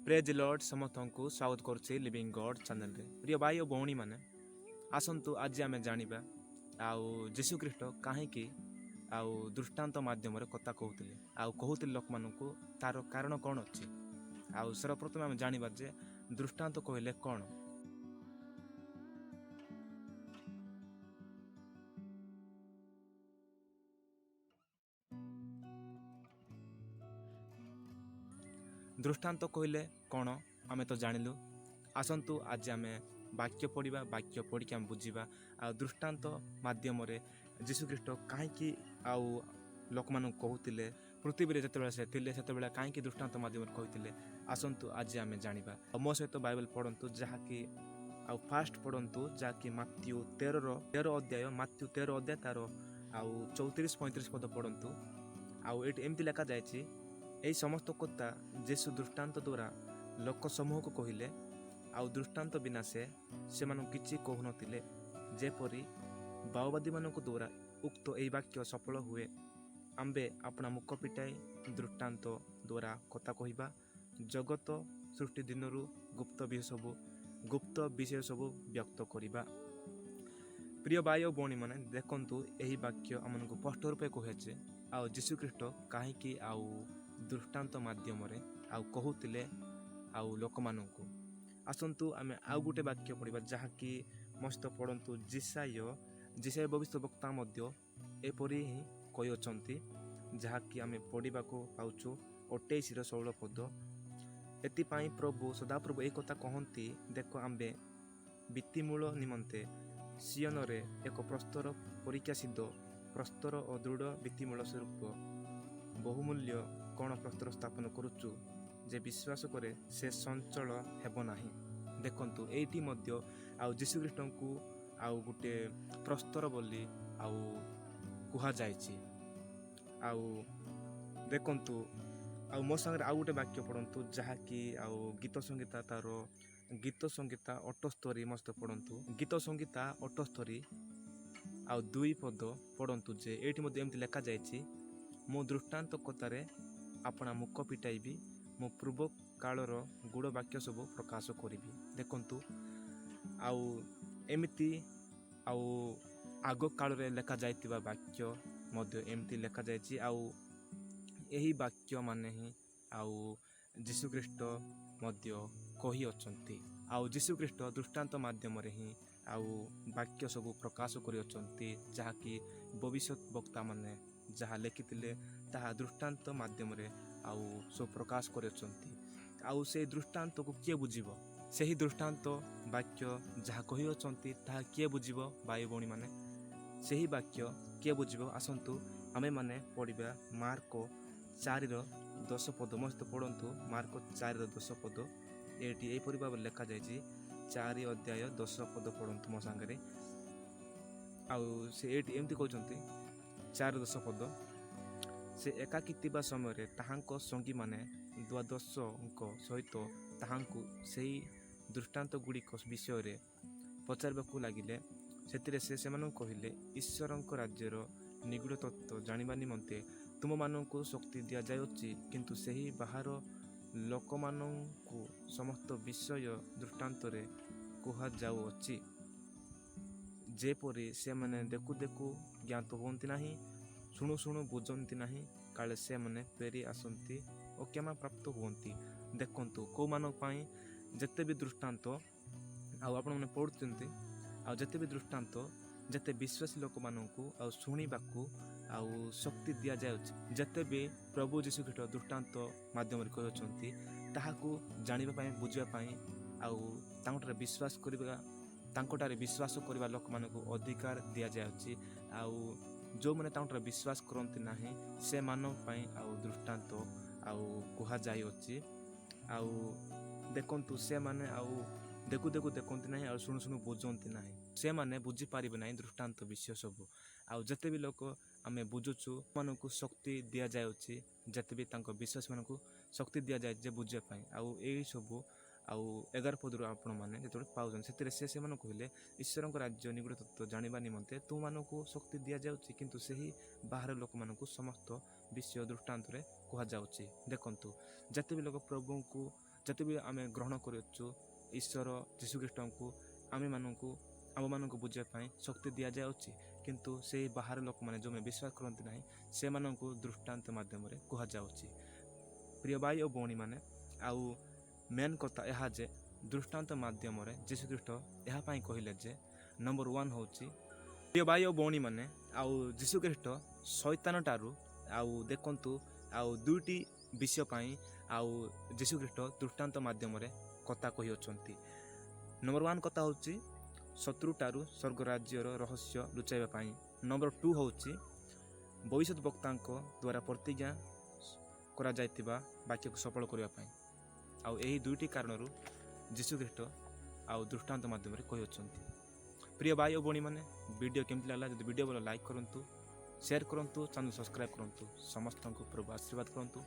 Praise Lord समस्त को स्वागत करुच्चे लिविंग गॉड चैनल रे प्रिय भाई और भौणी मैंने आसतु आज आम जाना आउ जीशु ख्रीस्ट कहीं आउ दृष्टांत मध्यम कथा कहते लोक मान तार कारण कौन अच्छी आउ सर्वप्रथम आम जाना जे दृष्टांत कहले कौन। दृष्टांत कहले कौन आमे तो जानिलु। आसतु आज आम वाक्य पढ़ा वाक्य पढ़ी आम बुझा आ दृष्टांत मध्यम जीशु ख्रीस्ट कहीं आउ लोक मान कहते पृथ्वी जिते से कहीं दृष्टांत मध्यम कहते आसतु आज आम जाना मो सहित बाइबल पढ़ु जहाँकि आउ फास्ट पढ़ु जहाँकि माथ्यू 13 अध्याय माथ्यू 13 अध्याय तार आउ 34-35 पद पढ़ु आउ ये एमती लिखा जाए यही समस्त कथा जेसु दृष्टांत द्वारा लोक समूह को कहले आउ दृष्टांत बिना से किछि कहनथिले जेपरी बाओवादी मानक द्वारा उक्त यही वाक्य सफल हुए आंबे अपना मुख पिटाई दृष्टांत द्वारा कथा कहवा जगत सृष्टि दिनरू गुप्त विषय सब व्यक्त करवा। प्रिय भाई और भौणी मैंने देखंतु यही वाक्य आमको स्पष्ट रूपे कहे आउ जीशु ख्रीस्ट कहीं आउ दृष्टांत मध्यम आउ कहते आउ लोक मानू आसतु आम आउ गोटे वाक्य पढ़ा जहाँकि मस्त पढ़ु जिसाय भविष्यवक्ता एपरी ही कही जहाँकि आम पढ़ा पाचु 28-16 पद एपाई प्रभु सदाप्रभु एक कथा कहती देख आम्बे भित्तिमूल निमंते सियन रे एक प्रस्तर परीक्षा सिद्ध प्रस्तर और दृढ़ भित्तिमूल स्वरूप बहुमूल्य कौन प्रस्तर स्थापन करुचु जे विश्वास करे से संचल हेब नाही। देखंतु एटी मध्य आउ जीशु ख्रीस्ट को आउ गोटे प्रस्तर बोली आउ कुहा जायछि आउ देखंतु आउ मो संगे आउ गोटे वाक्य पढ़ंतु जहाँकि आउ गीत संगीता तार गीत संगीता 78 मस्त पढ़ंतु गीत संगीता 78 आउ 2 पद पढ़ंतु जे एटी मध्य एमती लिखा जायछि मो दृष्टांत कथारे अपना मुख पिटाइबी मो पूर्व कालर गुड़ वाक्य सब प्रकाश करी। देखंतु आउ एमिति आउ आग काल रे लेखा जाइतिबा वाक्य मध्य एमती लेखा जाइछि आउ यही वाक्य माने ही आउ जीशु ख्रीस्ट मध्य कही अछंती आउ जीशु ख्रीस्ट दृष्टांत माध्यम रे ही आउ वाक्य सब प्रकाश करी अछंती जहाँकि भविष्यत वक्ता माने जहाँ लिखिथिले ताहा दृष्टांत माध्यम रे आउ सब प्रकाश करछंती आउ से दृष्टांत को किए बुझिबो सही दृष्टांत वाक्य जहाँ कही अछंती ताहा किए बुझिबो भाई भौणी माने सही वाक्य किए बुझिबो। आसंतु आमे माने पढ़िबा मार्क 4:10 पद मस्त पढ़ंतु मार्क 4:10 पद एटी ए परि भाव लिखा जायछि 4 अध्याय 10 पद पढ़ंतु मो संगे आउ से एटी एमती कहउछंती 4:10 पद से एकाकी थिबा समय ताहांको संगी माने द्वादशଙ୍କ सहित ताहांको सेही दृष्टांत गुड़िक विषय रे पचारबाकू लागिले सेतिरे से सेमानंकु कहिले ईश्वरଙ୍କ राज्यर निगूढ़ तत्व जानिबा निमंते तुम मानंकु शक्ति दिया जायछि किंतु सेही बाहर लोक मानंकु समस्त विषय दृष्टांत रे कुहा जाउछि जेपरि से माने देखु देखु ज्ञात होंति नाही शुणु शुणु बुझंती नहीं काले से मने फेरी आसंती और क्षमा प्राप्त हुंती। देखंतु को मानक पाई जते भी दृष्टांत आउ आपण माने पढ़ुचंती आउ जते भी दृष्टांत जते विश्वासी लोक मानकु आउ सुनिबाकू आउ शक्ति दिया जाउछि जते भी प्रभु जीशु ख्रीस्ट दृष्टांत माध्यम रे कहउछंती ताहाकू जानिबा पाई बुझिबा पाई आउ तांकटारे विश्वास करबा तांकटारे विश्वास करबा लोक मानकु अधिकार दिया जाउछि आउ जो मैंने तांकटारे विश्वास करती ना से मानक पाई आउ दृष्टांत आउ कुहा जाई अछि आउ देखंतु से माने आउ देखु देखु देखंती ना आउ शुणु शुणु बुझंती ना से माने बुझी पारिबे ना दृष्टांत विषय सब आउ जते भी लोक आमे बुझुछु मानकु शक्ति दिया जाय अछि जते भी तांको विश्वास मानकु शक्ति दिया जाय जे बुझे पाई आउ एई सब आउ 11 पदरु आपण माने जेतोले पाउछन सेतिरे से माने कहले ईश्वरଙ୍କ राज्य निगूढ़ तत्व जानिबा निमंते तु मानकु शक्ति दिया जाउछि किंतु सेही बाहर लोक मानकु समस्त विषय दृष्टांत रे कुहा जाउछि। देखंतु जते भी लोक प्रभु को ଯେତେବେଳେ ଆମେ ଗ୍ରହଣ କରୁଛୁ ଈଶ୍ୱର ଯୀଶୁଖ୍ରୀଷ୍ଟଙ୍କୁ ଆମମାନଙ୍କୁ ବୁଝିବା ପାଇଁ ଶକ୍ତି ଦିଆଯାଉଛି, କିନ୍ତୁ ସେଇ ବାହାର ଲୋକମାନେ ଯେଉଁମାନେ ବିଶ୍ୱାସ କରନ୍ତି ନାହିଁ ସେମାନଙ୍କୁ ଦୃଷ୍ଟାନ୍ତ ମାଧ୍ୟମରେ କୁହାଯାଉଛି। ପ୍ରିୟ ଭାଇ ଓ ଭଉଣୀମାନେ, ଆଉ ମେନ୍ କଥା ଏହା ଯେ ଦୃଷ୍ଟାନ୍ତ ମାଧ୍ୟମରେ ଯୀଶୁଖ୍ରୀଷ୍ଟ ଏହା ପାଇଁ କହିଲେ ଯେ ନମ୍ବର 1 ହେଉଛି, ପ୍ରିୟ ଭାଇ ଓ ଭଉଣୀମାନେ, ଆଉ ଯୀଶୁଖ୍ରୀଷ୍ଟ ଶୈତାନ ଠାରୁ ଆଉ ଦେଖନ୍ତୁ ଆଉ 2ଟି ବିଷୟ ପାଇଁ ଆଉ ଯୀଶୁଖ୍ରୀଷ୍ଟ ଦୃଷ୍ଟାନ୍ତ ମାଧ୍ୟମରେ କଥା କହିଅଛନ୍ତି। ନମ୍ବର 1 କଥା ହେଉଛି ଶତ୍ରୁଠାରୁ ସ୍ୱର୍ଗ ରାଜ୍ୟର ରହସ୍ୟ ଲୁଚାଇବା ପାଇଁ। ନମ୍ବର 2 ହେଉଛି ଭବିଷ୍ୟତ ବକ୍ତାଙ୍କ ଦ୍ୱାରା ପ୍ରତିଜ୍ଞା କରାଯାଇଥିବା ବାକ୍ୟକୁ ସଫଳ କରିବା ପାଇଁ। ଆଉ ଏହି 2ଟି କାରଣରୁ ଯୀଶୁଖ୍ରୀଷ୍ଟ ଆଉ ଦୃଷ୍ଟାନ୍ତ ମାଧ୍ୟମରେ କହିଅଛନ୍ତି। ପ୍ରିୟ ଭାଇ ଓ ଭଉଣୀମାନେ, ଭିଡ଼ିଓ କେମିତି ଲାଗିଲା? ଯଦି ଭିଡ଼ିଓ ଭଲ ଲାଇକ୍ କରନ୍ତୁ, ସେୟାର କରନ୍ତୁ, ଚ୍ୟାନେଲ୍ ସବସ୍କ୍ରାଇବ୍ କରନ୍ତୁ। ସମସ୍ତଙ୍କୁ ପ୍ରଭୁ ଆଶୀର୍ବାଦ କରନ୍ତୁ।